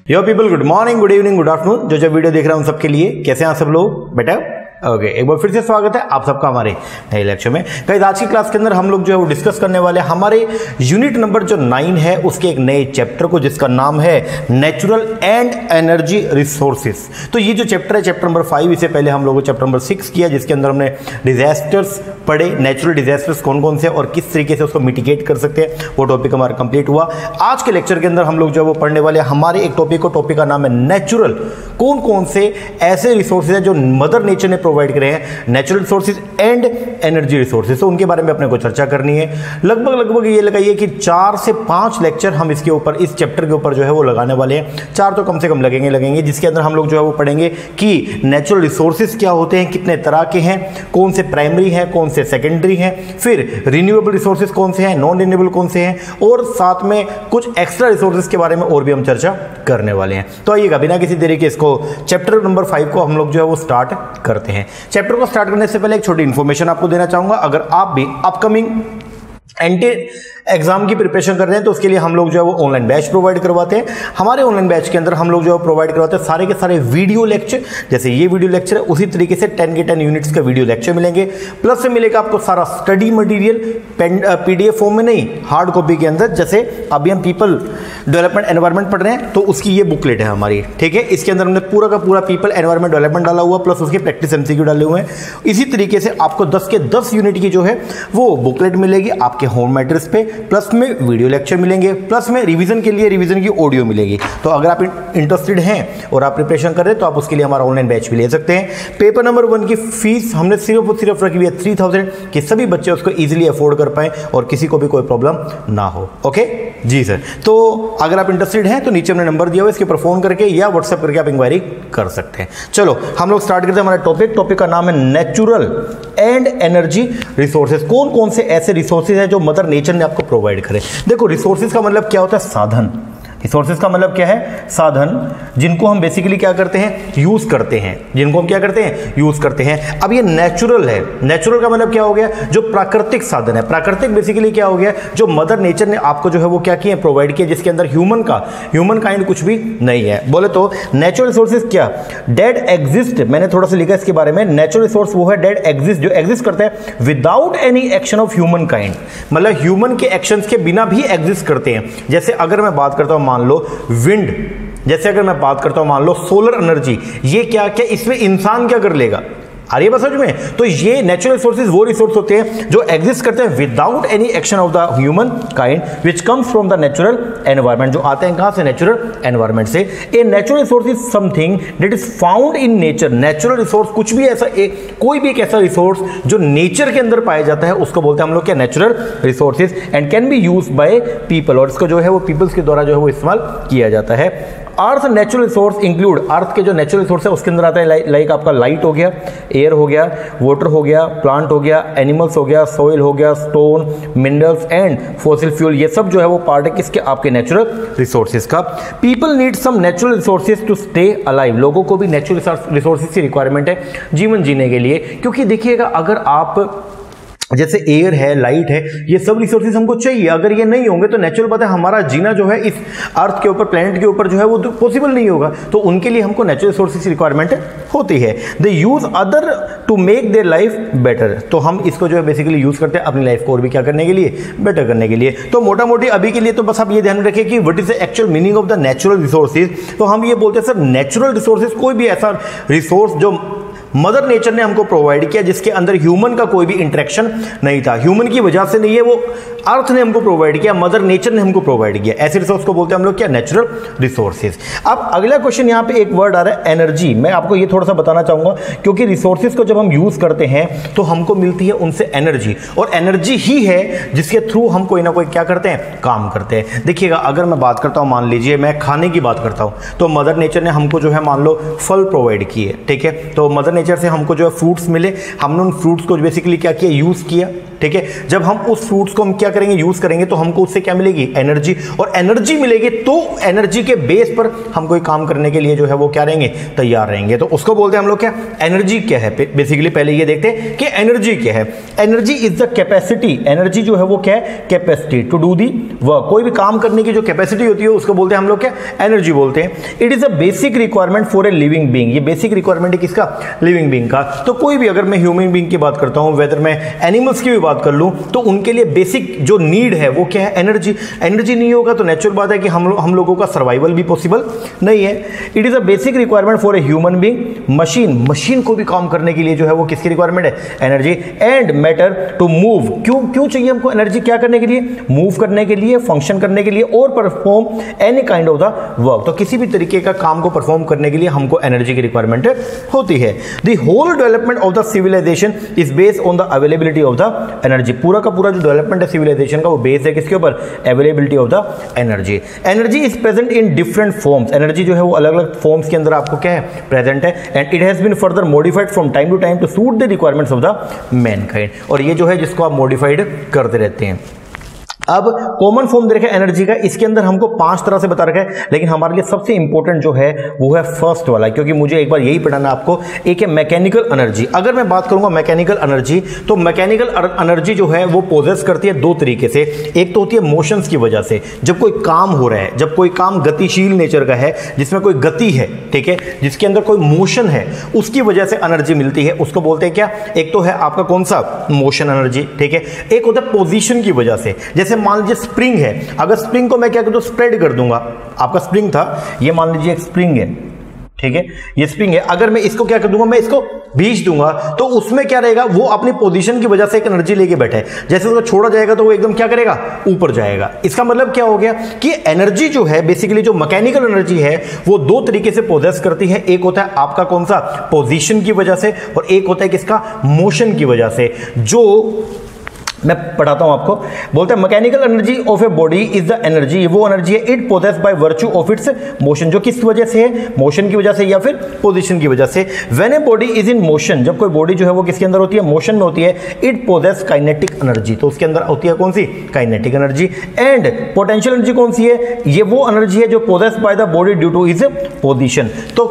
यो people, good morning, good evening, good afternoon. जो video देख रहे हैं उन सबके लिए कैसे हैं सब लोग बेटा? ओके, एक बार फिर से स्वागत है आप सबका हमारे नए लेक्चर में। गाइस, आज की क्लास के अंदर हम लोग जो है वो डिस्कस करने वाले हैं हमारे यूनिट नंबर जो 9 है उसके एक नए चैप्टर को, जिसका नाम है नेचुरल एंड एनर्जी रिसोर्सेज। तो ये जो चैप्टर है चैप्टर नंबर 5, इससे पहले हम लोगों चैप्टर नंबर 6 किया, जिसके अंदर हमने डिजास्टर्स पढ़े, नेचुरल डिजास्टर्स कौन कौन से और किस तरीके से उसको मिटिगेट कर सकते हैं, वो टॉपिक हमारा कंप्लीट हुआ। आज के लेक्चर के अंदर हम लोग जो है वो पढ़ने वाले हमारे एक टॉपिक का नाम है नेचुरल। कौन कौन से ऐसे रिसोर्सेज हैं जो मदर नेचर ने प्रोवाइड करे हैं, natural resources and energy resources, तो उनके बारे में अपने को चर्चा करनी है। लगभग ये लगाइए कि 4 से 5 लेक्चर हम इसके ऊपर, इस चैप्टर के ऊपर जो है वो लगाने वाले हैं। 4 तो कम से कम लगेंगे, जिसके अंदर हम लोग जो है वो पढ़ेंगे कि नेचुरल रिसोर्सेज क्या होते हैं, कितने तरह के हैं, कौन से प्राइमरी हैं, कौन से सेकेंडरी हैं, फिर रिन्यूएबल रिसोर्सेज कौन से हैं, नॉन रिन्यूएबल कौन से हैं, और साथ में कुछ एक्स्ट्रा रिसोर्सेज के बारे में और भी हम चर्चा करने वाले हैं। तो आइएगा बिना किसी देरी के इसको चैप्टर नंबर 5 को हम लोग जो है वो स्टार्ट करते हैं। चैप्टर को स्टार्ट करने से पहले एक छोटी इन्फॉर्मेशन आपको देना चाहूंगा। अगर आप भी अपकमिंग एंटी एग्जाम की प्रिपरेशन कर रहे हैं तो उसके लिए हम लोग जो है वो ऑनलाइन बैच प्रोवाइड करवाते हैं। हमारे ऑनलाइन बैच के अंदर हम लोग जो है प्रोवाइड करवाते हैं सारे के सारे वीडियो लेक्चर, जैसे ये वीडियो लेक्चर है उसी तरीके से 10 के 10 यूनिट्स का वीडियो लेक्चर मिलेंगे, प्लस से मिलेगा आपको सारा स्टडी मटेरियल पीडीएफ फॉर्म में नहीं, हार्ड कॉपी के अंदर। जैसे अभी हम पीपल डेवलपमेंट एनवायरमेंट पढ़ रहे हैं तो उसकी ये बुकलेट है हमारी, ठीक है। इसके अंदर हमने पूरा का पूरा पीपल एनवायरमेंट डेवलपमेंट डाला हुआ, प्लस उसके प्रैक्टिस एमसीक्यू डाले हुए हैं। इसी तरीके से आपको 10 के 10 यूनिट की जो है वो बुकलेट मिलेगी आपके होम एड्रेस पे, प्लस में वीडियो लेक्चर मिलेंगे, प्लस में रिवीजन के लिए रिवीजन की ऑडियो मिलेगी। तो अगर आप इंटरेस्टेड हैं और आप प्रिपरेशन कर रहे हैं तो आप उसके लिए हमारा ऑनलाइन बैच भी ले सकते हैं। पेपर नंबर 1 की फीस हमने सिर्फ और सिर्फ रखी हुई है 3000 कि सभी बच्चे उसको इजीली अफोर्ड कर पाएं और किसी को भी कोई प्रॉब्लम ना हो। ओके जी सर। तो अगर आप इंटरेस्टेड हैं तो नीचे हमने नंबर दिया हुआ है, इसके ऊपर फोन करके या व्हाट्सएप करके आप इंक्वायरी कर सकते हैं। चलो हम लोग स्टार्ट करते हैं हमारा टॉपिक का नाम है नेचुरल एंड एनर्जी रिसोर्सेज। कौन कौन से ऐसे रिसोर्सेज हैं जो मदर नेचर ने आपको प्रोवाइड करे। देखो, रिसोर्सेज का मतलब क्या होता है? साधन। रिसोर्सेज का मतलब क्या है? साधन, जिनको हम बेसिकली क्या करते हैं? यूज करते हैं। जिनको हम क्या करते हैं? यूज करते हैं। अब ये नेचुरल है। नेचुरल का मतलब क्या हो गया? जो प्राकृतिक साधन है। प्राकृतिक बेसिकली क्या हो गया? जो मदर नेचर ने आपको जो है वो क्या किए? प्रोवाइड किया, जिसके अंदर ह्यूमन काइंड कुछ भी नहीं है। बोले तो नेचुरल रिसोर्सेज क्या? Dead exist. मैंने थोड़ा सा लिखा इसके बारे में। नेचुरल रिसोर्स वो है डेड एग्जिस्ट, जो एग्जिस्ट करता है without any action of human kind, मतलब ह्यूमन के एक्शंस के बिना भी एग्जिस्ट करते हैं। जैसे अगर मैं बात करता हूं मान लो विंड, जैसे अगर मैं बात करता हूं मान लो सोलर एनर्जी, ये क्या क्या इसमें इंसान क्या कर लेगा? आ रही है बस समझ में? तो ये नेचुरल रिसोर्सेज वो रिसोर्स होते हैं जो एग्जिस्ट करते हैं without any action of the human kind, which comes from the natural environment. जो आते हैं कहां से? नेचुरल एनवायरमेंट से। A natural resource is something that is found in nature. Natural resource कुछ भी ऐसा, कोई भी एक ऐसा रिसोर्स जो नेचर के अंदर पाया जाता है उसको बोलते हैं हम लोग क्या? Natural resources, and can be use by people, और इसको जो है वो पीपल्स के द्वारा जो है वो इस्तेमाल किया जाता है। अर्थ नेचुरल रिसोर्स इंक्लूड, अर्थ के जो नेचुरल रिसोर्स है उसके अंदर आता है लाइक आपका लाइट हो गया, एयर हो गया, वाटर हो गया, प्लांट हो गया, एनिमल्स हो गया, सॉइल हो गया, stone, minerals and fossil fuel. ये सब जो है वो पार्ट है किसके? आपके नेचुरल रिसोर्सेज का। People need some natural resources to stay alive. लोगों को भी नेचुरल रिसोर्सेज की रिक्वायरमेंट है जीवन जीने के लिए, क्योंकि देखिएगा अगर आप जैसे एयर है, लाइट है, ये सब रिसोर्सेज हमको चाहिए। अगर ये नहीं होंगे तो नेचुरल बात है हमारा जीना जो है इस अर्थ के ऊपर, प्लेनेट के ऊपर जो है वो तो पॉसिबल नहीं होगा। तो उनके लिए हमको नेचुरल रिसोर्सेज की रिक्वायरमेंट होती है। They use other to make their life better. तो हम इसको जो है बेसिकली यूज करते हैं अपनी लाइफ को और भी क्या करने के लिए? बेटर करने के लिए। तो मोटा मोटी अभी के लिए तो बस आप ये ध्यान रखें कि what is the actual meaning of the natural resources. तो हम ये बोलते हैं सर नेचुरल रिसोर्सेज कोई भी ऐसा रिसोर्स जो मदर नेचर ने हमको प्रोवाइड किया जिसके अंदर ह्यूमन का कोई भी इंटरेक्शन नहीं था, ह्यूमन की वजह से नहीं है, वो अर्थ ने हमको प्रोवाइड किया, मदर नेचर ने हमको प्रोवाइड किया। ऐसे रिसोर्स को बोलते हैं हम लोग क्या? Natural resources. अब अगला क्वेश्चन यहाँ पे एक वर्ड आ रहा है एनर्जी। मैं आपको ये थोड़ा सा बताना चाहूंगा, क्योंकि रिसोर्सेज को जब हम यूज करते हैं तो हमको मिलती है उनसे एनर्जी, और एनर्जी ही है जिसके थ्रू हम कोई ना कोई क्या करते हैं? काम करते हैं। देखिएगा अगर मैं बात करता हूँ, मान लीजिए मैं खाने की बात करता हूँ, तो मदर नेचर ने हमको जो है मान लो फल प्रोवाइड किए, ठीक है। तो मदर नेचर से हमको जो है फ्रूट्स मिले, हमने उन फ्रूट्स को बेसिकली क्या किया? यूज किया, ठीक है। जब हम उस फ्रूट्स को हम क्या करेंगे, यूज करेंगे, तो हमको उससे क्या मिलेगी, एनर्जी, और एनर्जी मिलेगी तो एनर्जी के बेस पर हम कोई काम करने के लिए जो है वो क्या रहेंगे, तैयार रहेंगे। तो उसको बोलते हैं हम लोग क्या, एनर्जी क्या है। बेसिकली पहले ये देखते हैं कि एनर्जी क्या है। Energy is the capacity, energy जो है वो क्या है, capacity to do the work, कोई भी काम करने की जो कैपेसिटी होती है उसको बोलते हैं हम लोग क्या, एनर्जी बोलते हैं। It is a basic requirement for a living being, ये बेसिक रिक्वायरमेंट है किसका, लिविंग बीइंग का। तो कोई भी, अगर मैं ह्यूमन बीइंग की बात करता हूं, वेदर मैं एनिमल्स की भी बात कर लूं, तो उनके लिए बेसिक जो नीड है वो क्या है, एनर्जी। एनर्जी नहीं होगा तो नेचुरल बात है कि हम लोगों का सर्वाइवल भी पॉसिबल नहीं है। It is a basic requirement for a human being. Machine को भी काम करने के लिए जो है वो किसकी रिक्वायरमेंट है, energy. And matter to move, क्यों चाहिए हमको एनर्जी, क्या करने के लिए, मूव करने के लिए, फंक्शन करने के लिए, और perform any kind of the work, तो किसी भी तरीके का काम को परफॉर्म करने के लिए हमको एनर्जी की रिक्वायरमेंट होती है। The whole development of the civilization is based on the availability of the energy, पूरा का पूरा जो डेवलपमेंट है सिविलाइजेशन का वो बेस्ड है किसके ऊपर, availability of the energy. Energy is present in different forms, energy जो है वो अलग अलग फॉर्म्स के अंदर आपको क्या है, प्रेजेंट है। And it has been further modified from time to time to suit the requirements of the mankind, और ये जो है जिसको आप मॉडिफाइड करते रहते हैं। अब कॉमन फॉर्म दे रखा है एनर्जी का, इसके अंदर हमको 5 तरह से बता रखा है, लेकिन हमारे लिए सबसे इंपॉर्टेंट जो है वो है फर्स्ट वाला, क्योंकि मुझे एक बार यही पढ़ाना आपको। एक है मैकेनिकल एनर्जी। अगर मैं बात करूंगा मैकेनिकल एनर्जी, तो मैकेनिकल एनर्जी जो है वो पोजेस करती है 2 तरीके से। एक तो होती है मोशंस की वजह से, जब कोई काम हो रहा है, जब कोई काम गतिशील नेचर का है, जिसमें कोई गति है, ठीक है, जिसके अंदर कोई मोशन है, उसकी वजह से एनर्जी मिलती है, उसको बोलते हैं क्या, एक तो है आपका कौन सा, मोशन एनर्जी, ठीक है। एक होता है पोजीशन की वजह से, जैसे मान लीजिए स्प्रिंग है, अगर स्प्रिंग को मैं क्या करूं, स्प्रेड कर दूंगा, आपका स्प्रिंग था, ये मान लीजिए एक स्प्रिंग है, ठीक है, ये स्प्रिंग है, अगर मैं इसको क्या कर दूंगा, मैं इसको भींच दूंगा, तो उसमें क्या रहेगा, वो अपनी पोजीशन की वजह से एक एनर्जी लेके बैठा है, जैसे उसको छोड़ा जाएगा तो वो एकदम क्या करेगा, ऊपर जाएगा। इसका मतलब क्या हो गया कि एनर्जी जो है, बेसिकली जो मैकेनिकल एनर्जी है, वो 2 तरीके से पोजेस करती है। एक होता है आपका कौन सा, पोजीशन की वजह से, और एक होता है किसका, मोशन की वजह से। जो मैं पढ़ाता हूं आपको, बोलते हैं mechanical energy of a body is the energy, वो एनर्जी है it possesses by virtue of its motion, जो किस वजह से है, मोशन की वजह से या फिर पोजीशन की वजह से। When A body is in motion, जब कोई बॉडी जो है वो किसके अंदर होती है, मोशन में होती है, इट पोजेस काइनेटिक एनर्जी, तो उसके अंदर होती है कौन सी, kinetic energy. And potential energy कौन सी है, ये वो एनर्जी है जो possess by the body due to its position, तो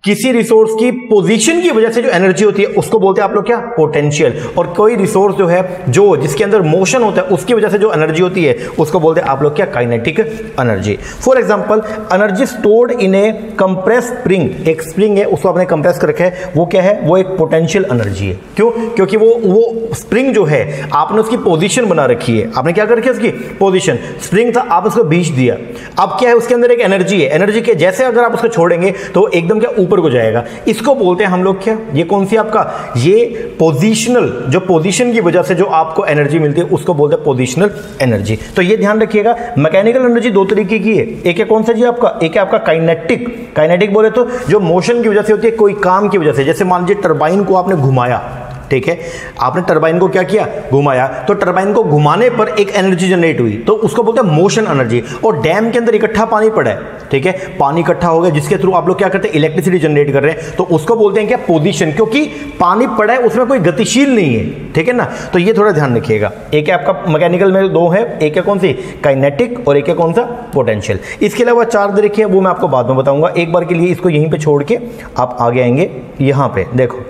किसी रिसोर्स की पोजीशन की वजह से जो एनर्जी होती है उसको बोलते हैं आप लोग क्या, पोटेंशियल। और कोई रिसोर्स जो है, जो जिसके अंदर मोशन होता है, उसकी वजह से जो एनर्जी होती है उसको बोलते हैं आप लोग क्या, kinetic energy. For example, energy stored in A compress spring, एक स्प्रिंग है उसको आपने कंप्रेस कर रखा है, वो क्या है, वो एक पोटेंशियल एनर्जी है। क्यों, क्योंकि वो स्प्रिंग जो है आपने उसकी पोजीशन बना रखी है, आपने क्या कर रखी है, उसकी पोजीशन, स्प्रिंग था, आप उसको भींच दिया, अब क्या है, उसके अंदर एक एनर्जी है, एनर्जी के जैसे अगर आप उसको छोड़ेंगे तो एकदम क्या ऊपर को जाएगा, इसको बोलते हैं हम लोग क्या, ये कौन सी आपका, ये पोजीशनल, जो पोजीशन की वजह से जो आपको एनर्जी मिलती है उसको बोलते हैं पोजीशनल एनर्जी। तो ये ध्यान रखिएगा, मैकेनिकल एनर्जी 2 तरीके की है, एक है कौन सा जी आपका, एक है आपका काइनेटिक। काइनेटिक बोले तो जो मोशन की वजह से होती है, कोई काम की वजह से, जैसे मान लीजिए टरबाइन को आपने घुमाया, ठीक है, आपने टरबाइन को क्या किया, घुमाया, तो टरबाइन को घुमाने पर एक एनर्जी जनरेट हुई, तो उसको बोलते हैं मोशन एनर्जी। और डैम के अंदर इकट्ठा पानी पड़ा है, ठीक है, पानी इकट्ठा हो गया, जिसके थ्रू आप लोग क्या करते हैं, इलेक्ट्रिसिटी जनरेट कर रहे हैं, तो उसको बोलते हैं क्या, पोजीशन, क्योंकि पानी पड़ा है, उसमें कोई गतिशील नहीं है, ठीक है ना। तो ये थोड़ा ध्यान रखिएगा, एक है आपका मैकेनिकल में 2 है, एक है कौन सी, काइनेटिक, और एक है कौन सा, पोटेंशियल। इसके अलावा 4 दे रखिए, वो मैं आपको बाद में बताऊंगा। एक बार के लिए इसको यहीं पे छोड़ के आप आगे आएंगे, यहां पे देखो,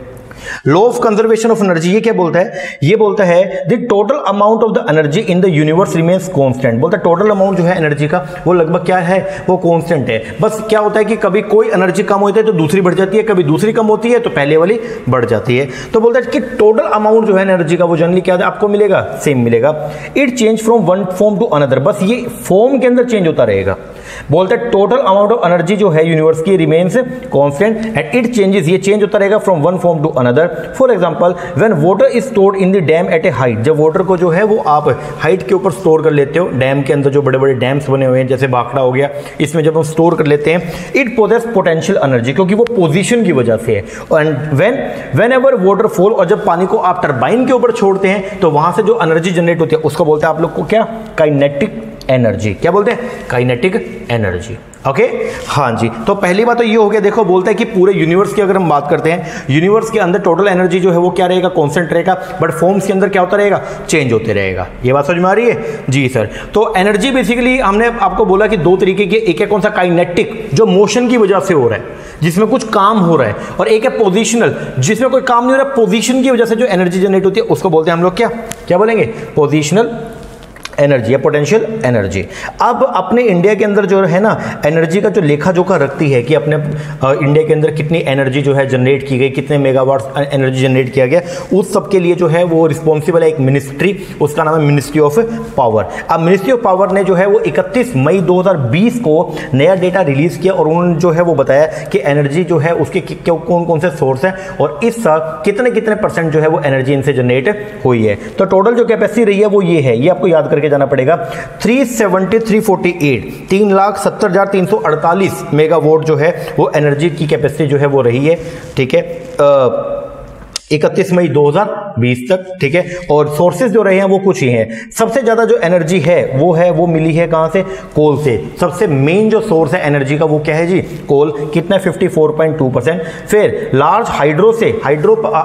law of conservation of energy, ये क्या बोलता है, ये बोलता है the total amount of the energy in the universe remains constant. बोलता है टोटल अमाउंट जो है एनर्जी का वो लगभग क्या है, वो कांस्टेंट है। बस क्या होता है कि कभी कोई एनर्जी कम होती है तो दूसरी बढ़ जाती है, कभी दूसरी कम होती है तो पहले वाली बढ़ जाती है। तो बोलता है कि टोटल अमाउंट जो है एनर्जी का वो जनरली क्या आपको मिलेगा, सेम मिलेगा। It change from one form to another, बस ये फॉर्म के अंदर चेंज होता रहेगा। बोलते हैं टोटल अमाउंट ऑफ एनर्जी जो है यूनिवर्स की remains constant and it changes, ये चेंज होता रहेगा from one form to another. For example, when water is stored in the dam at a height, जब वाटर को जो है वो आप हाइट के ऊपर स्टोर कर लेते हो, डैम के अंदर जो बड़े बड़े डैम्स बने हुए हैं जैसे भाखड़ा हो गया, इसमें जब हम स्टोर कर लेते हैं, इट पोजेस पोटेंशियल एनर्जी, क्योंकि वो पोजीशन की वजह से है। And when ever water fall, और जब पानी को आप टरबाइन के ऊपर छोड़ते हैं तो वहां से जो एनर्जी जनरेट होती है उसको बोलते हैं आप लोग को क्या, काइनेटिक एनर्जी। क्या बोलते हैं? Kinetic energy. ओके हाँ जी, तो पहली बात तो ये हो गया, देखो बोलता है कि पूरे यूनिवर्स की अगर हम बात करते हैं, यूनिवर्स के अंदर टोटल एनर्जी जो है वो क्या रहेगा? कांस्टेंट रहेगा, बट फॉर्म्स के अंदर क्या होता रहेगा? चेंज होते रहेगा। ये बात समझ में आ रही है? जी सर। तो एनर्जी बेसिकली हमने आपको बोला कि दो तरीके की, एक है कौन सा? काइनेटिक, जो मोशन की वजह से हो रहा है, जिसमें कुछ काम हो रहा है, और एक है पोजिशनल, जिसमें कोई काम नहीं हो रहा, पोजिशन की वजह से जो एनर्जी जनरेट होती है उसको बोलते हैं हम लोग क्या बोलेंगे? पोजिशनल एनर्जी या पोटेंशियल एनर्जी। अब अपने इंडिया के अंदर जो है ना, एनर्जी का जो लेखा जोखा रखती है कि अपने इंडिया के अंदर कितनी एनर्जी जो है जनरेट की गई, कितने मेगावाट एनर्जी जनरेट किया गया, उस सब के लिए जो है वो रिस्पॉन्सिबल है एक मिनिस्ट्री, उसका नाम है मिनिस्ट्री ऑफ पावर। अब मिनिस्ट्री ऑफ पावर ने जो है वो 31 मई 2020 को नया डेटा रिलीज किया और उन्होंने जो है वो बताया कि एनर्जी जो है उसके कौन कौन से सोर्स हैं और इस साल कितने परसेंट जो है वो एनर्जी इनसे जनरेट हुई है। तो टोटल जो कैपेसिटी रही है वो ये है, ये आपको याद करके जाना पड़ेगा, 37348 3,70,348 मेगावाट जो है वो एनर्जी की कैपेसिटी जो है वो रही है। ठीक है, 31 मई 2020 तक। ठीक है, और सोर्सेज जो रहे हैं वो कुछ ही हैं। सबसे ज्यादा जो एनर्जी है वो मिली है कहां से? कोल से। सबसे मेन जो सोर्स है एनर्जी का वो क्या है जी? कोल। कितना? 54.2%। फिर लार्ज हाइड्रो से,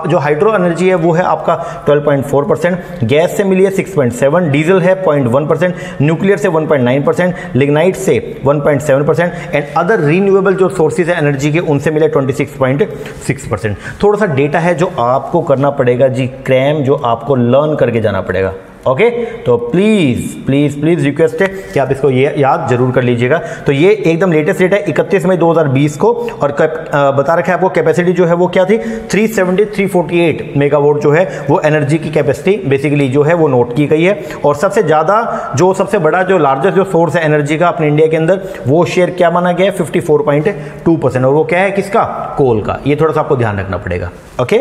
जो हाइड्रो एनर्जी है वो है आपका 12.4%। गैस से मिली है 6.7%, डीजल है 0.1%, न्यूक्लियर से 1.9%, लिग्नाइट से 1.7% एंड अदर रीन्यूएबल जो सोर्सेज है एनर्जी के उनसे मिले 26.6%। थोड़ा सा डेटा है जो आपको करना पड़ेगा जी, क्रैम, जो आपको लर्न करके जाना पड़ेगा। ओके, तो प्लीज रिक्वेस्ट है कि आप इसको ये याद जरूर कर लीजिएगा। तो ये एकदम लेटेस्ट डेट है 31 मई 2020 को, और बता रखा है आपको कैपेसिटी जो है वो क्या थी? 37348 मेगावाट जो है वो एनर्जी की कैपेसिटी बेसिकली जो है वो नोट की गई है। और सबसे ज्यादा सबसे बड़ा जो लार्जेस्ट जो सोर्स है एनर्जी का अपने इंडिया के अंदर, वो शेयर क्या माना गया है? 54.2%। और वो क्या है? किसका? कोल का। ये थोड़ा सा आपको ध्यान रखना पड़ेगा। ओके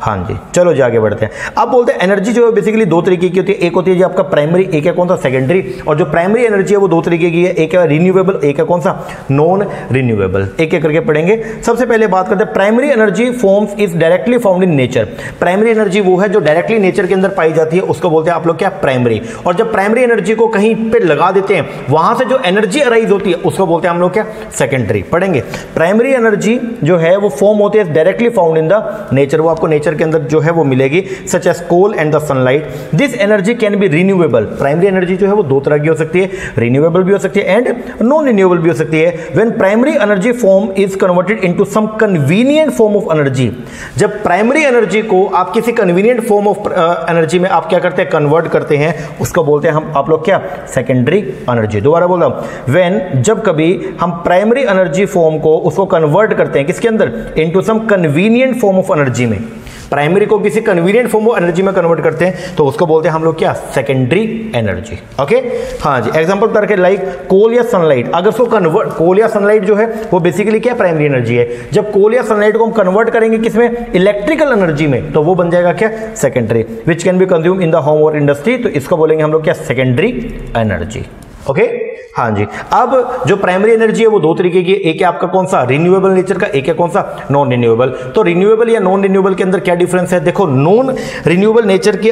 हाँ जी, चलो जी आगे बढ़ते हैं। अब बोलते हैं एनर्जी जो है बेसिकली दो तरीके की होती है, एक होती है जो आपका प्राइमरी, एक है कौन सा? सेकेंडरी। और जो प्राइमरी एनर्जी है वो दो तरीके की है, एक है रिन्यूएबल, एक है कौन सा? Non renewable. एक एक करके पढ़ेंगे। सबसे पहले बात करते हैं primary energy forms is directly found in nature. Primary energy वो है जो डायरेक्टली नेचर के अंदर पाई जाती है, उसको बोलते हैं आप लोग क्या? प्राइमरी। और जब प्राइमरी एनर्जी को कहीं पे लगा देते हैं, वहां से जो एनर्जी अराइज होती है उसको बोलते हैं हम लोग क्या? सेकेंडरी। पढ़ेंगे। प्राइमरी एनर्जी जो है वो फॉर्म होती है directly found in the nature, वो आपको नेचर के अंदर जो है वो मिलेगी, such as coal and the sunlight. This energy can be renewable. Primary energy जो है वो दो तरह की हो सकती है, रिन्यूएबल भी हो सकती है एंड नॉन रिन्यूएबल भी हो सकती है। When primary energy form is converted into some convenient form of energy, जब प्राइमरी एनर्जी को आप किसी कन्वीनियंट फॉर्म ऑफ एनर्जी में आप क्या करते हैं? कन्वर्ट करते हैं, उसको बोलते हैं हम आप लोग क्या? Secondary energy. दोबारा बोल रहा हूं, व्हेन, जब कभी हम प्राइमरी एनर्जी फॉर्म को उसको कन्वर्ट करते हैं किसके अंदर? Into some convenient form of energy में। प्राइमरी को किसी कन्वीनियंट फॉर्म ऑफ एनर्जी में कन्वर्ट करते हैं तो उसको बोलते हैं हम लोग क्या? Secondary energy. ओके हाँ जी, एग्जांपल करके लाइक कोल या सनलाइट, अगर उसको कन्वर्ट, कोल या सनलाइट जो है वो बेसिकली क्या? प्राइमरी एनर्जी है। जब कोल या सनलाइट को हम कन्वर्ट करेंगे किसमें? इलेक्ट्रिकल एनर्जी में, तो वो बन जाएगा क्या? Secondary. Which can be consume in the home और इंडस्ट्री, तो इसको बोलेंगे हम लोग क्या? Secondary energy. ओके हाँ जी। अब जो प्राइमरी एनर्जी है वो दो तरीके की है, एक है आपका कौन सा? रिन्यूएबल नेचर का, एक है कौन सा? Non renewable. तो रिन्यूएबल या नॉन रिन्यूएबल के अंदर क्या डिफरेंस है? देखो, नॉन रिन्यूएबल नेचर की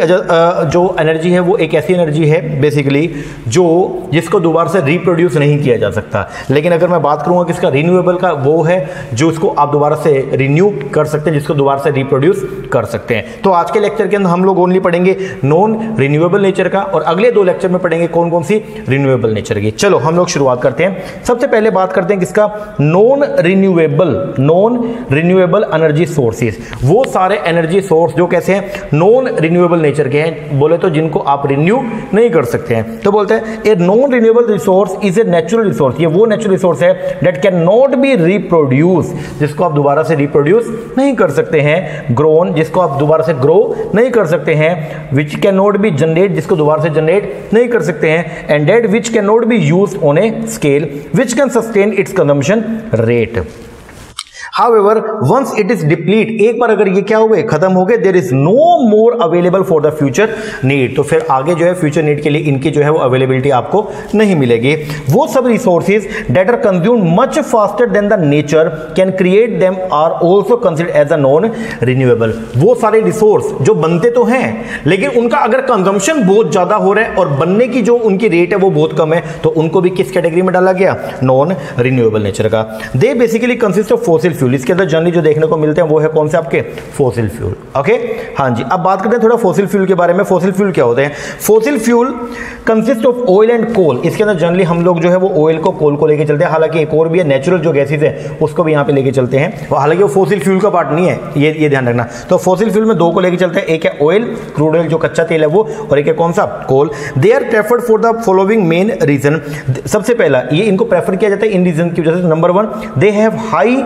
जो एनर्जी है वो एक ऐसी एनर्जी है बेसिकली जिसको दोबारा से रिप्रोड्यूस नहीं किया जा सकता। लेकिन अगर मैं बात करूंगा किसका? रिन्यूएबल का, वो है जो इसको आप दोबारा से रिन्यू कर सकते हैं, जिसको दोबारा से रिप्रोड्यूस कर सकते हैं। तो आज के लेक्चर के अंदर हम लोग ओनली पढ़ेंगे नॉन रिन्यूएबल नेचर का, और अगले दो लेक्चर में पढ़ेंगे कौन कौन सी? रिन्यूएबल नेचर की। चलो हम लोग शुरुआत करते हैं। सबसे पहले बात करते हैं किसका? Non renewable energy sources. वो सारे एनर्जी सोर्स जो कैसे हैं? नॉन रिन्यूएबल नेचर के हैं, बोले तो जिनको आप रिन्यू नहीं कर सकते हैं। तो बोलते हैं a non renewable resource is a natural resource. ये वो नेचुरल रिसोर्स है that can not B reproduce, जिसको आप दोबारा से रिप्रोड्यूस नहीं कर सकते हैं। ग्रोन, जिसको आप दोबारा से ग्रो नहीं कर सकते हैं। Which can not be generate, जिसको दोबारा से जनरेट नहीं कर सकते हैं। And that which can not be used on a scale which can sustain its consumption rate। However once it is deplete, एक बार अगर ये क्या हो गए, खत्म हो गए, there is no more available for the future need, तो फिर आगे जो है फ्यूचर नीड के लिए इनकी जो है वो अवेलेबिलिटी आपको नहीं मिलेगी। वो सब resources that are consumed much faster than the nature can create them are also considered as a non renewable. वो सारे रिसोर्स जो बनते तो हैं लेकिन उनका अगर कंजम्पशन बहुत ज्यादा हो रहा है और बनने की जो उनकी रेट है वो बहुत कम है, तो उनको भी किस कैटेगरी में डाला गया, नॉन रिन्यूएबल नेचर का। They basically consist of fossil fuel, इसके अंदर जनरली जो देखने को मिलते हैं वो है कौन से आपके, फॉसिल फ्यूल। ओके, हाँ जी, अब बात करते हैं थोड़ा फॉसिल फ्यूल के बारे में। फॉसिल फ्यूल क्या होते हैं? Fossil fuel consist of oil and coal, इसके अंदर जनरली हम लोग जो है वो ऑयल को, कोल को लेके चलते हैं, हालांकि एक और भी है नेचुरल जो गैसेज है उसको भी यहाँ पे लेके चलते हैं, हालांकि वो फॉसिल फ्यूल का पार्ट नहीं है, ये ध्यान रखना। तो फॉसिल फ्यूल में दो को लेके चलते हैं, एक है ऑयल, क्रूड ऑयल जो कच्चा तेल है वो, और एक है कौन सा, coal. They are preferred for the following main reason, सबसे पहला ये इनको प्रेफर किया जाता है इन रीजन की वजह से। Number one, they have high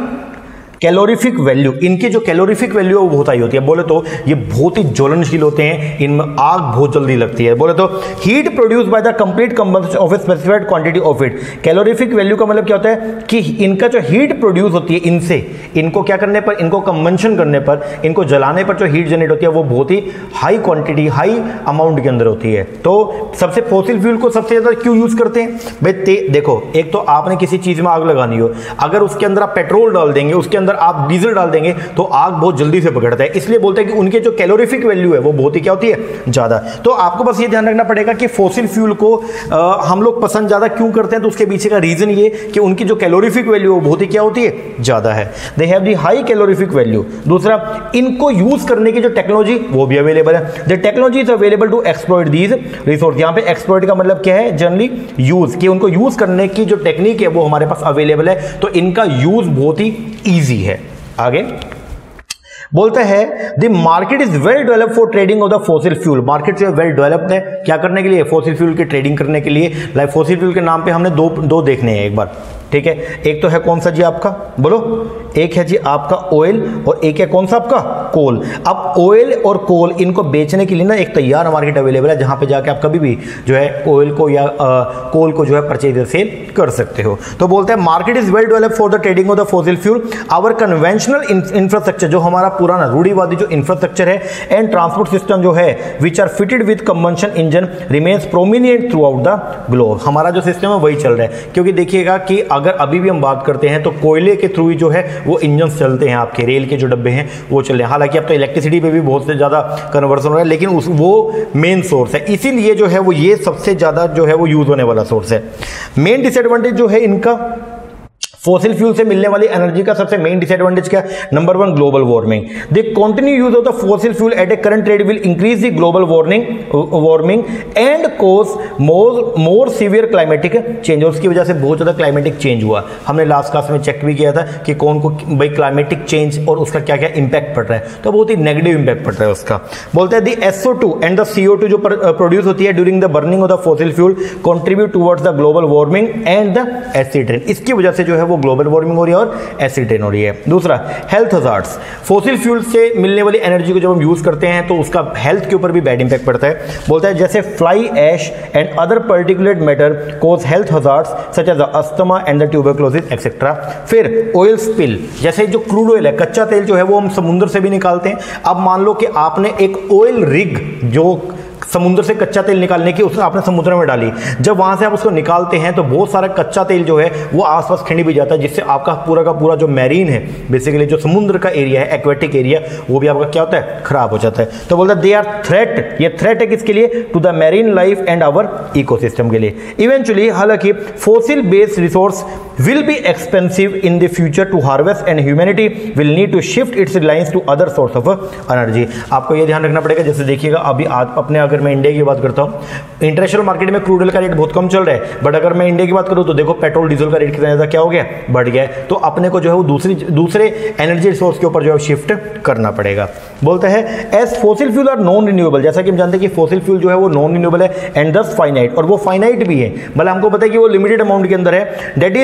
calorific value, इनकी जो कैलोरीफिक वैल्यू है वो बहुत हाई होती है। बोले तो ये बहुत ही ज्वलनशील होते हैं, इनमें आग बहुत जल्दी लगती है। बोले तो heat produce by the complete combustion of a specified quantity of it. Calorific value का मतलब क्या होता है कि इनका जो हीट प्रोड्यूस होती है इनसे, इनको क्या करने पर, इनको कंबंशन करने पर, इनको जलाने पर जो हीट जनरेट होती है वो बहुत ही हाई क्वांटिटी, हाई अमाउंट के अंदर होती है। तो सबसे फॉसिल फ्यूल को सबसे ज्यादा क्यों यूज करते हैं भाई? देखो, एक तो आपने किसी चीज में आग लगानी हो, अगर उसके अंदर आप पेट्रोल डाल देंगे, उसके अंदर आप डीजल डाल देंगे तो आग बहुत जल्दी से पकड़ता है, इसलिए बोलते हैं कि उनके जो कैलोरीफिक वैल्यू है वो बहुत ही क्या होती है, ज्यादा। तो आपको बस ये ध्यान रखना पड़ेगा कि फॉसिल फ्यूल को हम लोग पसंद ज्यादा क्यों करते हैं, तो उसके पीछे का रीजन ये कि उनकी जो कैलोरीफिक वैल्यू है बहुत ही क्या होती है, ज्यादा है। They have the high calorific value. दूसरा, इनको यूज करने की जो टेक्नोलॉजी वो भी अवेलेबल है। The technology is available to exploit these resource. यहां पे एक्सप्लॉइट का मतलब क्या है, जनरली यूज, कि उनको यूज करने की जो टेक्निक है वो हमारे पास अवेलेबल है, तो इनका यूज बहुत ही ईजी है। आगे बोलते हैं the market is well developed for trading of the fossil fuel. Market जो है वेल डेवलप्ड है क्या करने के लिए, फॉसिल फ्यूल की ट्रेडिंग करने के लिए। लाइक फॉसिल फ्यूल के नाम पे हमने दो देखने हैं एक बार, ठीक है। एक तो है कौन सा जी आपका, बोलो, एक है जी आपका ऑयल और एक है कौन सा आपका, कोल। अब ऑयल और कोल इनको बेचने के लिए ना एक तैयार मार्केट अवेलेबल है, जहां पे जाके आप कभी भी जो है ऑयल को या कोल को जो है परचेज सेल कर सकते हो। तो बोलते हैं market is well developed for the trading of the fossil fuel. Our conventional infrastructure, जो हमारा पुराना रूढ़िवादी जो इंफ्रास्ट्रक्चर है एंड ट्रांसपोर्ट सिस्टम जो है which are fitted with combustion engine remains prominent throughout the globe. हमारा जो सिस्टम है वही चल रहा है, क्योंकि देखिएगा कि अगर अभी भी हम बात करते हैं तो कोयले के थ्रू ही जो है वो इंजन चलते हैं, आपके रेल के जो डब्बे हैं वो चल रहे हैं। हालांकि अब तो इलेक्ट्रिसिटी पे भी बहुत से ज़्यादा कन्वर्सन हो रहा है, लेकिन वो मेन सोर्स है, इसीलिए जो है वो ये सबसे ज़्यादा जो है वो यूज होने वाला सोर्स है। मेन डिसएडवांटेज जो है इनका, फॉसिल फ्यूल से मिलने वाली एनर्जी का सबसे मेन डिसएडवांटेज क्या है, number one, global warming. The continue use of the fossil fuel at a current rate will increase the global warming and cause more severe climatic change. उसकी वजह से बहुत ज्यादा क्लाइमेटिक चेंज हुआ। हमने लास्ट क्लास में चेक भी किया था कि कौन को भाई क्लाइमेटिक चेंज और उसका क्या क्या इंपैक्ट पड़ रहा है, तो बहुत ही नेगेटिव इंपैक्ट पड़ रहा है उसका। बोलते हैं the SO2 and the CO2 जो प्रोड्यूस होती है during the burning of the fossil fuel contribute towards the global warming and the acid rain. इसकी वजह से जो है वो ग्लोबल वार्मिंग हो रही है और एसिड रेन हो रही है। दूसरा, हेल्थ हजार्ड्स। फॉसिल फ्यूल से मिलने वाली एनर्जी को जब हम यूज करते हैं तो उसका हेल्थ के ऊपर भी बैड इंपैक्ट पड़ता है। बोलता है जैसे fly ash and other particulate matter cause health hazards such as asthma and the tuberculosis etcetera. फिर ऑयल स्पिल, जैसे जो क्रूड ऑयल है, कच्चा तेल जो है वो हम समुद्र से भी निकालते हैं। अब मान लो कि आपने एक ऑयल रिग जो समुद्र से कच्चा तेल निकालने की उसने आपने समुद्र में डाली, जब वहां से आप उसको निकालते हैं तो बहुत सारा कच्चा तेल जो है वो आसपास खिंड भी जाता है, जिससे आपका पूरा का पूरा जो मैरीन है, बेसिकली जो समुद्र का एरिया है, एक्वेटिक एरिया, वो भी आपका क्या होता है, खराब हो जाता है। तो बोलता है दे आर थ्रेट, ये थ्रेट है किसके लिए, to the marine life and our ecosystem के लिए। इवेंचुअली, हालांकि fossil based resource will be expensive in the future to harvest and humanity will need to shift its reliance to other source of energy। आपको ये ध्यान रखना पड़ेगा। जैसे देखिएगा अभी आज अपने, अगर मैं इंडिया की बात करता हूँ, इंटरनेशनल मार्केट में क्रूड ऑयल का रेट बहुत कम चल रहा है, बट अगर मैं इंडिया की बात करूँ तो देखो पेट्रोल डीजल का रेट कितना ज़्यादा क्या हो गया, बढ़ गया है। तो अपने को जो है वो दूसरे एनर्जी रिसोर्स के ऊपर जो है शिफ्ट करना पड़ेगा। बोलते हैं as fossil fuel are non renewable, जैसा कि हम जानते हैं कि फॉसिल फ्यूल जो है वो नॉन रिन्यूएबल है एंड दस फाइनाइट, और वो फाइनाइट भी है, भले हमको पता है कि वो लिमिटेड अमाउंट के अंदर है। That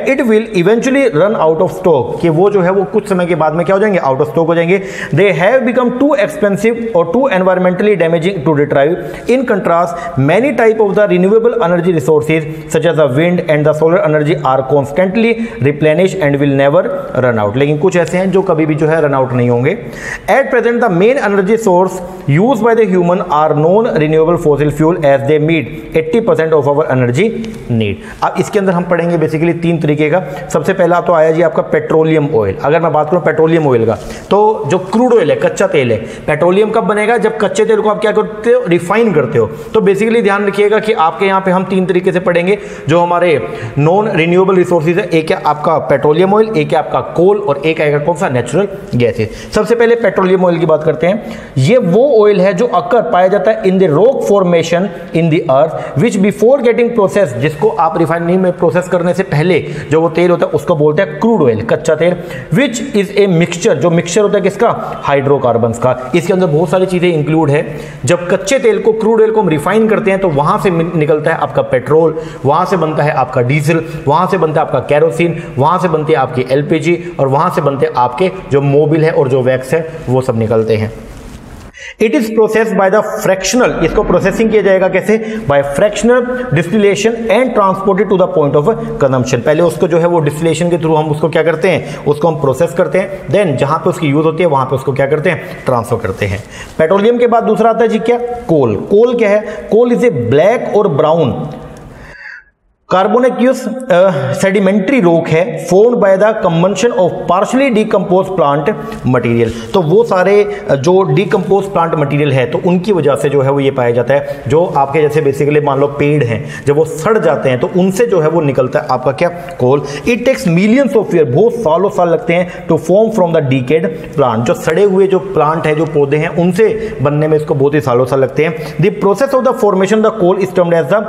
it will eventually run out of stock, कि वो जो है वो कुछ समय के बाद में क्या हो जाएंगे, आउट ऑफ स्टॉक हो जाएंगे। They have become too expensive और too environmentally damaging challenging to retrieve. In contrast, many type of the renewable energy resources such as the wind and the solar energy are constantly replenished and will never run out. लेकिन कुछ ऐसे हैं जो कभी भी जो है run out नहीं होंगे. At present, the main energy source used by the human are non-renewable fossil fuel as they meet 80% of our energy need. अब इसके अंदर हम पढ़ेंगे बेसिकली तीन तरीके का. सबसे पहला तो आया जी आपका पेट्रोलियम ऑयल. अगर मैं बात करूं पेट्रोलियम ऑयल का, तो जो क्रूड ऑयल है, कच्चा तेल है, पेट्रोलियम कब बनेगा? जब कच्चे तेल को आप क्या करते हो? रिफाइन करते हो. तो बेसिकली ध्यान रखिएगा कि आपके यहाँ पे हम तीन तरीके से पढ़ेंगे जो हमारे नॉन रिन्यूएबल रिसोर्सेज है. एक है आपका पेट्रोलियम ऑयल, एक है आपका कोल और एक आएगा कौन सा? Natural gases. सबसे पहले पेट्रोलियम ऑयल की बात करते हैं. ये वो ऑयल है जो अक्सर पाया जाता है in the rock formation in the earth which before getting process, जिसको आप रिफाइनरी में प्रोसेस करने से पहले जो वो तेल होता है उसको बोलते हैं क्रूड ऑयल, कच्चा तेल. विच इज ए मिक्सचर, जो मिक्सचर होता है किसका? हाइड्रोकार्बन्स का. इसके अंदर बहुत सारी चीजें इंक्लूड है. जब कच्चे तेल को, क्रूड ऑयल को हम रिफाइन करते हैं तो वहां से निकलता है आपका पेट्रोल, वहां से बनता है आपका डीजल, वहां से बनता है आपका कैरोसिन, वहां से बनती है आपकी एलपीजी और वहां से बनते हैं आपके जो मोबिल है और जो वैक्स है वो सब निकलते हैं. It is processed by the fractional, इसको प्रोसेसिंग किया जाएगा कैसे? By fractional distillation and transported to the point of consumption. पहले उसको जो है वो डिस्टिलेशन के थ्रू हम उसको क्या करते हैं? उसको हम प्रोसेस करते हैं. देन जहां पे उसकी यूज होती है वहां पे उसको क्या करते हैं? ट्रांसफर करते हैं. पेट्रोलियम के बाद दूसरा आता है जी क्या? कोल. कोल क्या है? कोल इज ए ब्लैक और ब्राउन कार्बोनेक्यूस सेडिमेंट्री रॉक है formed by the combustion of partially decompose plant material. तो वो सारे जो डिकम्पोज प्लांट मटेरियल है तो उनकी वजह से जो है वो ये पाया जाता है. जो आपके जैसे बेसिकली मान लो पेड़ हैं, जब वो सड़ जाते हैं तो उनसे जो है वो निकलता है आपका क्या? Coal. It takes millions of year, बहुत सालों साल लगते हैं to form from the decayed plant. जो सड़े हुए जो प्लांट है, जो पौधे हैं, उनसे बनने में इसको बहुत ही सालों साल लगते हैं. The process of the formation the coal is termed as the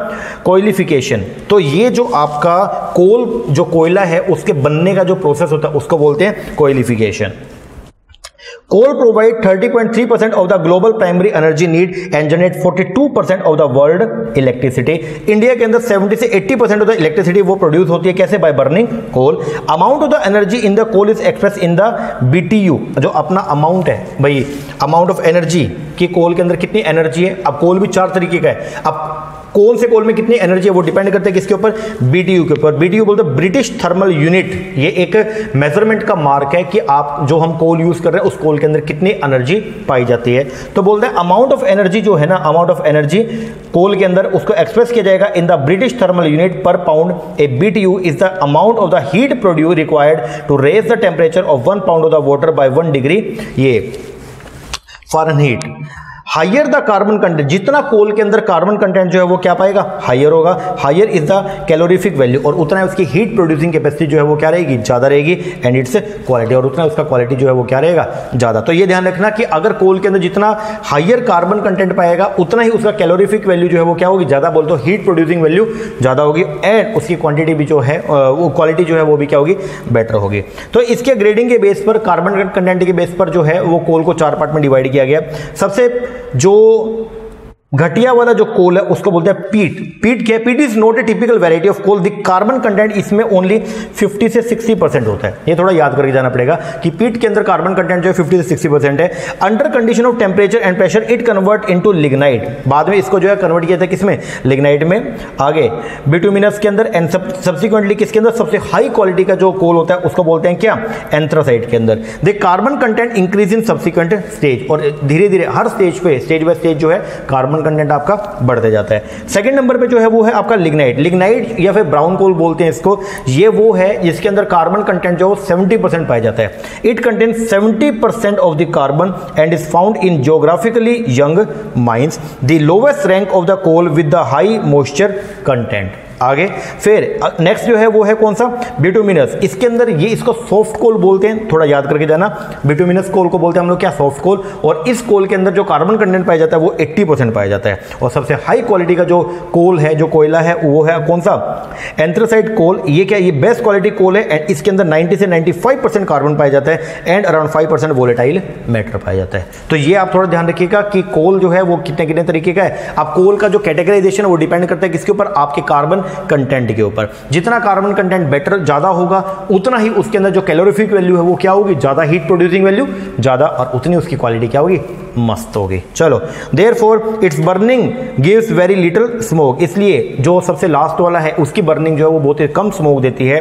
coalification. तो ये जो आपका कोल, जो कोयला है, उसके बनने का जो प्रोसेस होता है उसको बोलते हैं कोइलिफिकेशन. Coal provide 30.3% of the global primary energy need and generate 42% of the world electricity. India के अंदर 70 से 80% ऑफ द इलेक्ट्रिसिटी वो प्रोड्यूस होती है कैसे? By burning coal. Amount of the energy in the coal is express in the BTU. जो अपना amount है भाई, अमाउंट ऑफ एनर्जी कि कोल के अंदर कितनी एनर्जी है. अब कोल भी चार तरीके का है. अब कौन से कोल में कितनी एनर्जी है वो डिपेंड करता है किसके ऊपर? BTU के ऊपर. BTU बोलते हैं ब्रिटिश थर्मल यूनिट. ये एक मेजरमेंट का मार्क है कि आप जो हम कोल यूज कर रहे हैं उस कोल के अंदर कितनी एनर्जी पाई जाती है. तो बोलते हैं अमाउंट ऑफ एनर्जी जो है ना, अमाउंट ऑफ एनर्जी कोल के अंदर उसको एक्सप्रेस किया जाएगा in the British thermal unit per pound. A BTU is the amount of the heat produce required to raise the temperature of 1 pound of the water by 1 degree ये Fahrenheit. Higher the carbon content, जितना coal के अंदर carbon content जो है वो क्या पाएगा? Higher होगा. Higher is the calorific value, और उतना उसकी हीट प्रोड्यूसिंग कैपेसिटी जो है वो क्या रहेगी? ज्यादा रहेगी. एंड इट्स क्वालिटी, और उतना उसका क्वालिटी जो है वो क्या रहेगा? ज्यादा. तो ये ध्यान रखना कि अगर कोल के अंदर जितना हायर कार्बन कंटेंट पाएगा उतना ही उसका कैलोरीफिक वैल्यू जो है वो क्या होगी? ज्यादा. बोलते हो हीट प्रोड्यूसिंग वैल्यू ज्यादा होगी एंड उसकी क्वांटिटी भी जो है वो क्वालिटी जो है वो भी क्या होगी? बेटर होगी. तो इसके ग्रेडिंग के बेस पर, कार्बन कंटेंट के बेस पर जो है वो कोल को 4 पार्ट में डिवाइड किया गया. सबसे जो घटिया वाला जो कोल है उसको बोलते हैं पीट. पीट क्या है? Peat is not a typical variety of coal. The carbon content इसमें ओनली 50 से 60% होता है. ये थोड़ा याद करके जाना पड़ेगा कि पीट के अंदर कार्बन कंटेंट जो है 50 से 60% है. Under condition of temperature and pressure it convert into lignite. बाद में इसको जो है कन्वर्ट किया था किसमें? लिग्नाइट में. आगे बिटुमिनस के अंदर एंड सब्सिक्वेंटली किसके अंदर? सबसे हाई क्वालिटी का जो कोल होता है उसको बोलते हैं क्या? एंथ्रासाइट के अंदर. The carbon content increase in subsequent stage, और धीरे धीरे हर स्टेज पे, स्टेज बाय स्टेज जो है कार्बन कंटेंट आपका बढ़ते जाता है. सेकंड नंबर पे जो है वो है आपका लिग्नाइट. लिग्नाइट या फिर ब्राउन कोल बोलते हैं इसको. ये वो है जिसके अंदर कार्बन कंटेंट जो 70% पाया जाता है. It contains 70% of the carbon and is found in geographically young mines. The lowest rank of the coal with the high moisture content. आगे फिर नेक्स्ट जो है वो है कौन सा? बिटुमिनस. इसके अंदर ये इसको सॉफ्ट कोल बोलते हैं, थोड़ा याद करके जाना. बिटुमिनस कोल को बोलते हैं हम लोग क्या? सॉफ्ट कोल. और इस कोल के अंदर जो कार्बन कंटेंट पाया जाता है वो 80% पाया जाता है. और सबसे हाई क्वालिटी का जो कोल है, जो कोयला है, वो है कौन सा? Anthracite coal. ये क्या? ये बेस्ट क्वालिटी कोल है एंड इसके अंदर 90 से 95% कार्बन पाया जाता है एंड अराउंड 5% वोलेटाइल मैटर पाया जाता है. तो ये आप थोड़ा ध्यान रखिएगा कि कोल जो है वो कितने कितने तरीके का है. अब कोल का जो कैटेगराइजेशन वो डिपेंड करता है किसके ऊपर? आपके कार्बन कंटेंट के ऊपर. जितना कार्बन कंटेंट बेटर ज्यादा होगा उतना ही उसके अंदर जो कैलोरीफिक वैल्यू है वो क्या होगी? ज्यादा. हीट प्रोड्यूसिंग वैल्यू ज्यादा, और उतनी उसकी क्वालिटी क्या होगी? मस्त होगी। चलो, therefore it's burning gives very little smoke, इसलिए जो सबसे लास्ट वाला है उसकी बर्निंग जो है वो बहुत ही कम स्मोक देती है।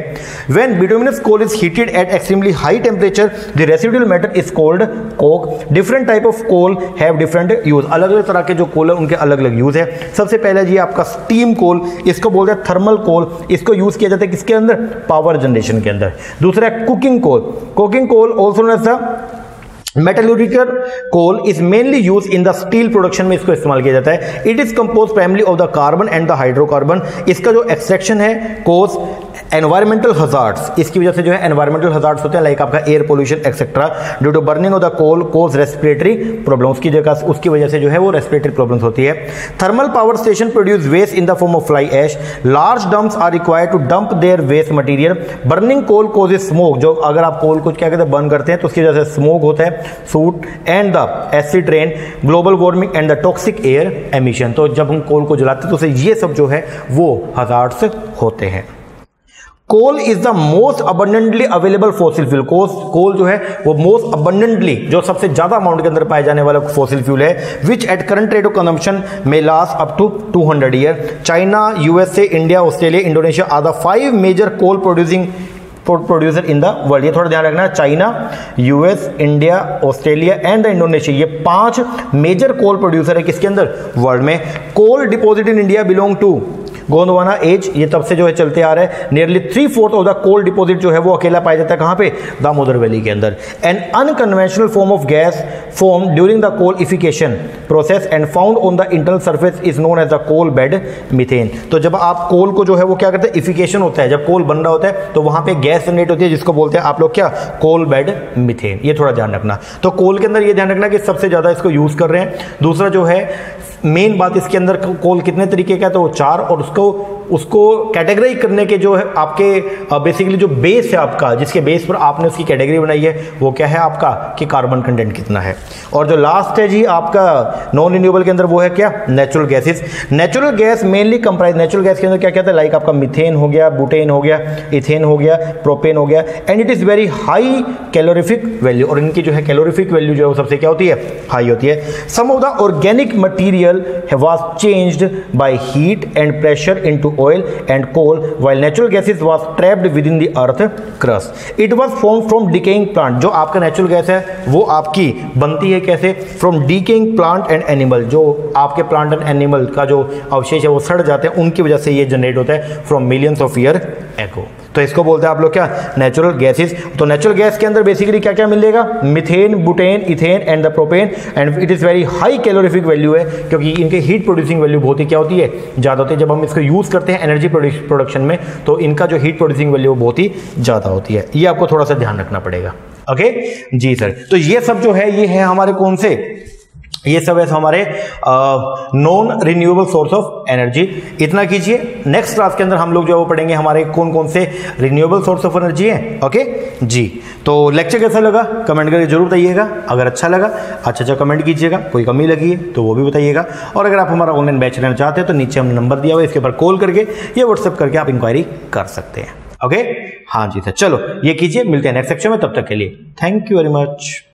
When bituminous coal is heated at extremely high temperature the residual matter is called coke. Different type of coal have different use, अलग अलग तरह के जो कोल है उनके अलग अलग यूज है। सबसे पहले जी आपका स्टीम कोल, इसको बोलते हैं थर्मल कोल, इसको यूज किया जाता है किसके अंदर, पावर जनरेशन के अंदर। दूसरा है coking coal, coking coal also known as the metallurgical coal is mainly use in the steel production में इसको इस्तेमाल किया जाता है। It is compose primary of the carbon and the hydrocarbon, इसका जो एक्सट्रैक्शन है कोज एनवायरमेंटल हजार्ड्स, इसकी वजह से जो है एनवायरमेंटल हजार्ड्स होते हैं लाइक आपका air pollution etcetera. Due to burning of the coal cause respiratory problem, उसकी वजह से जो है वो रेस्पिरेटरी प्रॉब्लम्स होती है। Thermal power station produce waste in the form of fly ash, large dumps are required to dump their waste material. Burning coal causes smoke, जो अगर आप कोल को क्या कहते हैं बर्न करते हैं तो उसकी वजह से स्मोक होता है, suit and the acid rain, global warming and the toxic air emission. तो जब हम कोल को जलाते हैं तो ये सब जो है वो हजार्ड्स होते हैं। Coal is the most abundantly available fossil fuel, coal जो है वो मोस्ट अबंडेंटली जो सबसे ज्यादा अमाउंट के अंदर पाए जाने वाला फॉसिल फ्यूल है, which at current rate of consumption में last up to 200 year. China, USA, India, Australia, Indonesia are the 5 major coal producer in the world. ये थोड़ा ध्यान रखना, China, US, India, Australia and the Indonesia, ये 5 major coal producer है किसके अंदर, world में। Coal deposit in India belong to Gondwana age, ये तब से जो है चलते आ रहा है। Nearly 3/4 of the coal deposit जो है वो अकेला पाया जाता है कहां पे, दामोदर वैली के अंदर। An unconventional form of gas form during the coalification process and found on the internal surface is known as the coal bed methane. तो जब आप कोल को जो है वो क्या करते हैं, इफिकेशन होता है, जब कोल बन रहा होता है तो वहां पे गैस जनरेट होती है जिसको बोलते हैं आप लोग क्या, कोल बेड मीथेन। ये थोड़ा ध्यान रखना। तो कोल के अंदर ये ध्यान रखना कि सबसे ज्यादा इसको यूज कर रहे हैं। दूसरा जो है मेन बात इसके अंदर कोल कितने तरीके का है, तो वो 4, और उसको कैटेगराइज करने के जो है आपके बेसिकली जो बेस है आपका, जिसके बेस पर आपने उसकी कैटेगरी बनाई है वो क्या है आपका, कि कार्बन कंटेंट कितना है। और जो लास्ट है जी आपका नॉन रिन्यूएबल के अंदर वो है क्या, natural gases. Natural gas mainly comprise, natural gas के अंदर क्या कहता है, लाइक आपका मीथेन हो गया, बुटेन हो गया, इथेन हो गया, प्रोपेन हो गया, and it is very high calorific value, और इनकी जो है कैलोरीफिक वैल्यू जो है वो सबसे क्या होती है, हाई होती है। Some of the organic material was changed by heat and pressure into oil and coal, while natural gases was trapped within the earth crust. It was formed from decaying plant. जो आपका natural gas है वो आपकी बनती है कैसे, from decaying plant and animal, जो आपके प्लांट एंड एनिमल का जो अवशेष है वो सड़ जाते हैं, उनकी वजह से ये जनरेट होता है from millions of year ago. तो इसको बोलते हैं आप लोग क्या, नेचुरल गैसेस। तो नेचुरल गैस के अंदर बेसिकली क्या क्या मिलेगा, methane, butane, ethane and the propane, and it is very high calorific value है, क्योंकि इनके हीट प्रोड्यूसिंग वैल्यू बहुत ही क्या होती है, ज़्यादा होती है। जब हम इसको यूज़ करते हैं एनर्जी प्रोडक्शन में तो इनका जो हीट प्रोड्यूसिंग वैल्यू बहुत ही ज़्यादा होती है। ये आपको थोड़ा सा ध्यान रखना पड़ेगा। ओके जी सर। तो ये सब जो है ये है हमारे कौन से, ये सब है हमारे non renewable source of energy. इतना कीजिए, नेक्स्ट क्लास के अंदर हम लोग जो है वो पढ़ेंगे हमारे कौन कौन से रिन्यूएबल सोर्स ऑफ एनर्जी हैं। ओके जी। तो लेक्चर कैसा लगा कमेंट करके जरूर बताइएगा। अगर अच्छा लगा अच्छा कमेंट कीजिएगा, कोई कमी लगी है तो वो भी बताइएगा। और अगर आप हमारा ऑनलाइन बैच लेना चाहते हैं तो नीचे हमने नंबर दिया हुआ है, इसके ऊपर कॉल करके या व्हाट्सएप करके आप इंक्वायरी कर सकते हैं। ओके हाँ जी सर, चलो ये कीजिए, मिलते हैं नेक्स्ट सेक्शन में, तब तक के लिए थैंक यू वेरी मच।